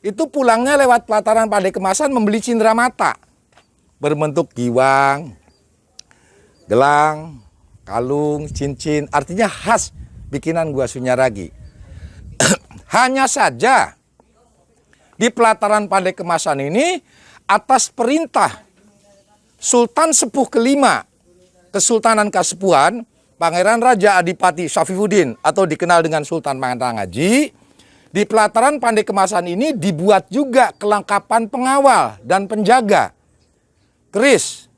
itu pulangnya lewat pelataran Pandai Kemasan membeli cindera mata berbentuk giwang, gelang, kalung, cincin, artinya khas bikinan Gua Sunyaragi. Hanya saja di pelataran Pandai Kemasan ini atas perintah Sultan Sepuh kelima Kesultanan Kasepuhan, Pangeran Raja Adipati Syafiuddin atau dikenal dengan Sultan Pangerangaji, di pelataran Pandai Kemasan ini dibuat juga kelengkapan pengawal dan penjaga, keris,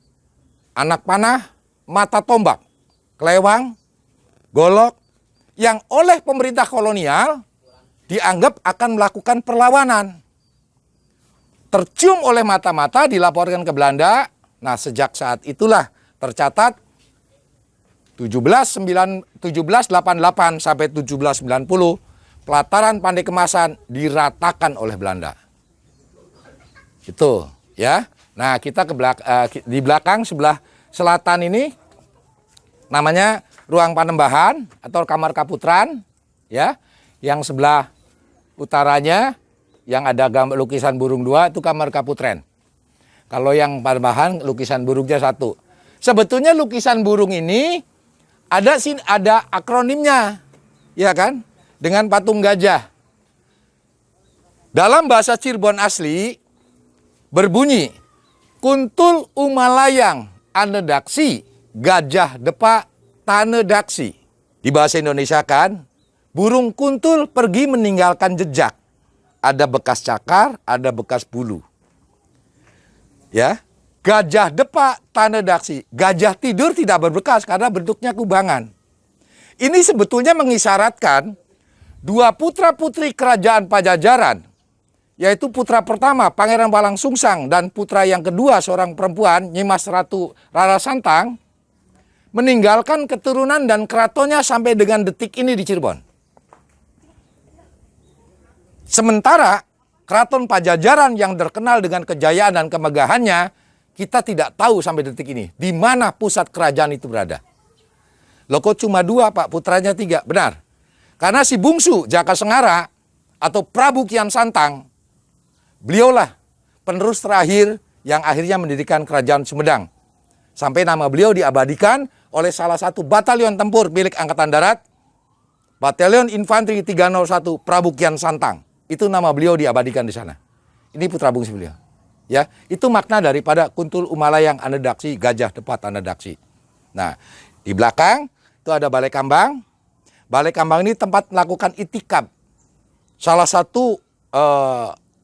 anak panah, mata tombak, kelewang, golok, yang oleh pemerintah kolonial dianggap akan melakukan perlawanan. Tercium oleh mata-mata dilaporkan ke Belanda. Nah, sejak saat itulah tercatat 1788 sampai 1790 pelataran Pandai Kemasan diratakan oleh Belanda. Itu ya. Nah, kita di belakang sebelah selatan ini namanya ruang Panembahan atau kamar Kaputran ya. Yang sebelah utaranya yang ada gambar lukisan burung 2 itu kamar Kaputren. Kalau yang Panembahan lukisan burungnya 1. Sebetulnya lukisan burung ini ada akronimnya, ya kan? Dengan patung gajah. Dalam bahasa Cirebon asli berbunyi kuntul umalayang anedaksi gajah depa tanedaksi. Di bahasa Indonesia kan, burung kuntul pergi meninggalkan jejak. Ada bekas cakar, ada bekas bulu. Ya, gajah depa tanedaksi. Gajah tidur tidak berbekas karena bentuknya kubangan. Ini sebetulnya mengisyaratkan dua putra-putri kerajaan Pajajaran, yaitu putra pertama Pangeran Walang Sungsang dan putra yang kedua seorang perempuan Nyimas Ratu Rara Santang, meninggalkan keturunan dan keratonnya sampai dengan detik ini di Cirebon. Sementara keraton Pajajaran yang terkenal dengan kejayaan dan kemegahannya, kita tidak tahu sampai detik ini di mana pusat kerajaan itu berada. Loh kok cuma 2 Pak, putranya 3? Benar. Karena si bungsu Jaka Sengara atau Prabu Kian Santang, beliaulah penerus terakhir yang akhirnya mendirikan kerajaan Sumedang. Sampai nama beliau diabadikan oleh salah satu batalion tempur milik Angkatan Darat, Batalion Infanteri 301 Prabu Kian Santang. Itu nama beliau diabadikan di sana. Ini putra bungsu beliau. Ya, itu makna daripada kuntul umalayang anedaksi gajah depat anedaksi. Nah, di belakang itu ada Balai Kambang. Balai Kambang ini tempat melakukan itikaf. Salah satu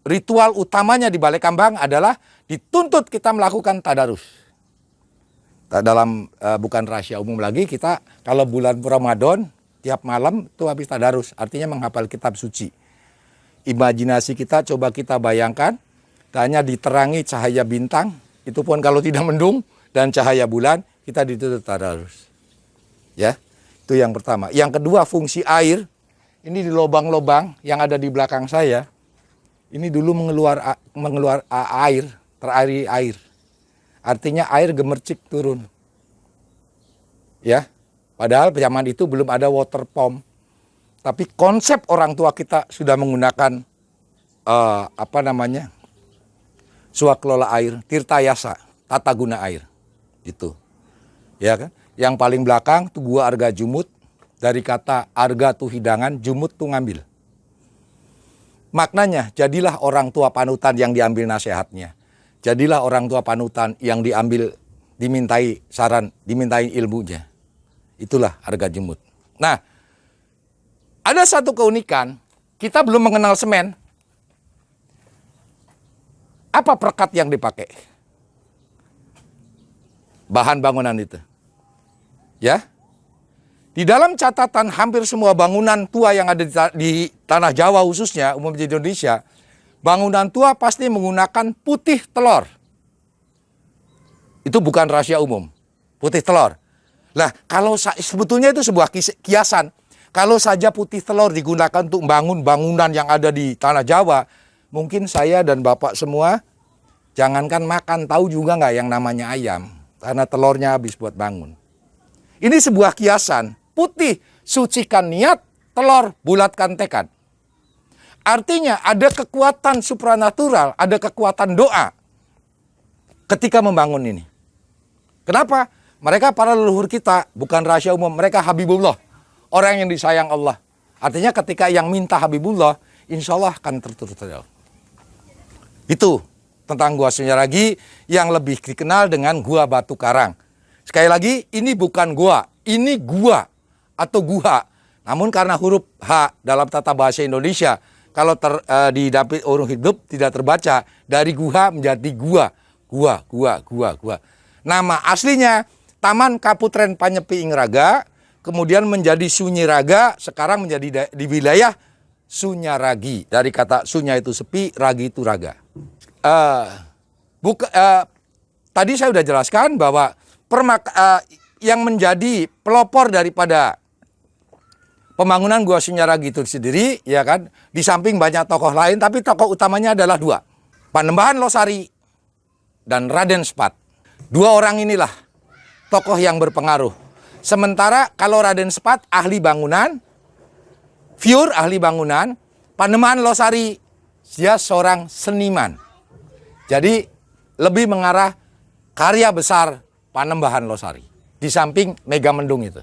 ritual utamanya di Balai Kambang adalah dituntut kita melakukan tadarus. Dalam bukan rahasia umum lagi, kita kalau bulan Ramadan tiap malam itu habis tadarus, artinya menghafal kitab suci. Imajinasi kita coba kita bayangkan, hanya diterangi cahaya bintang, itu pun kalau tidak mendung, dan cahaya bulan, kita dituntut tadarus. Ya, itu yang pertama. Yang kedua, fungsi air. Ini di lubang-lubang yang ada di belakang saya. Ini dulu mengeluar air, teraliri air. Artinya air gemercik turun. Ya, padahal zaman itu belum ada water pump. Tapi konsep orang tua kita sudah menggunakan swak kelola air, tirta yasa, tata guna air. Gitu. Ya kan? Yang paling belakang itu Gua Arga Jumut, dari kata arga tuh hidangan, jumut tuh ngambil. Maknanya, jadilah orang tua panutan yang diambil nasihatnya. Jadilah orang tua panutan yang dimintai saran, dimintai ilmunya. Itulah Arga Jumut. Nah, ada satu keunikan, kita belum mengenal semen. Apa perekat yang dipakai? Bahan bangunan itu. Ya. Di dalam catatan hampir semua bangunan tua yang ada di tanah Jawa khususnya, umum di Indonesia, bangunan tua pasti menggunakan putih telur. Itu bukan rahasia umum. Putih telur. Lah, kalau sebetulnya itu sebuah kiasan. Kalau saja putih telur digunakan untuk membangun bangunan yang ada di tanah Jawa, mungkin saya dan Bapak semua, jangankan makan, tahu juga nggak yang namanya ayam. Karena telurnya habis buat bangun. Ini sebuah kiasan. Putih, sucikan niat, telur, bulatkan tekad. Artinya ada kekuatan supranatural, ada kekuatan doa ketika membangun ini. Kenapa? Mereka para leluhur kita, bukan rahasia umum, mereka Habibullah, orang yang disayang Allah. Artinya ketika yang minta Habibullah, insya Allah akan tertutur. Itu tentang Gua Sunyaragi yang lebih dikenal dengan Gua Batu Karang. Sekali lagi, ini bukan gua, ini gua atau guha. Namun karena huruf H dalam tata bahasa Indonesia, kalau di dapur urung hidup tidak terbaca, dari guha menjadi gua. Gua. Nama aslinya Taman Kaputren Panyepi Ingraga, kemudian menjadi Sunyiraga, sekarang menjadi di wilayah Sunyaragi. Dari kata sunya itu sepi, ragi itu raga. Tadi saya sudah jelaskan bahwa yang menjadi pelopor daripada pembangunan Gua Sunyaragi itu sendiri, ya kan, di samping banyak tokoh lain, tapi tokoh utamanya adalah dua, Panembahan Losari dan Raden Sepat. Dua orang inilah tokoh yang berpengaruh. Sementara kalau Raden Sepat ahli bangunan, pure ahli bangunan, Panembahan Losari dia seorang seniman. Jadi lebih mengarah karya besar Panembahan Losari di samping Megamendung itu.